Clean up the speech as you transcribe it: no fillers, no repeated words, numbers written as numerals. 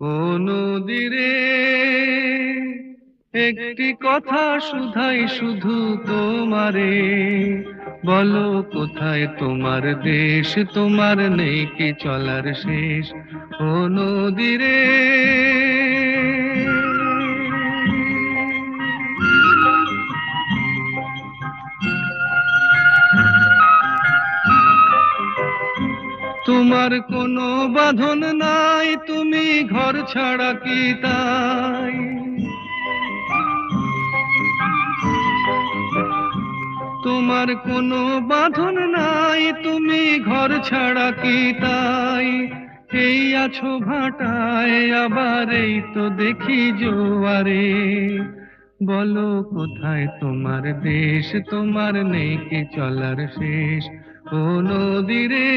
ও নদীরে একটি কথা শুধাই শুধু তোমারে, বলো কোথায় তোমার দেশ, তোমার নেই কি চলার শেষ। ও নদীরে তোমার কোনো বাঁধন নাই, তুমি ঘর ছাড়া কি তাই। তোমার কোনো বাঁধন নাই, তুমি ঘর ছাড়া কি তাই। এই আছো ভাটায়, আবার এই তো দেখি জোয়ারে, বলো কোথায় তোমার দেশ, তোমার নেই কি চলার শেষ। ও নদীরে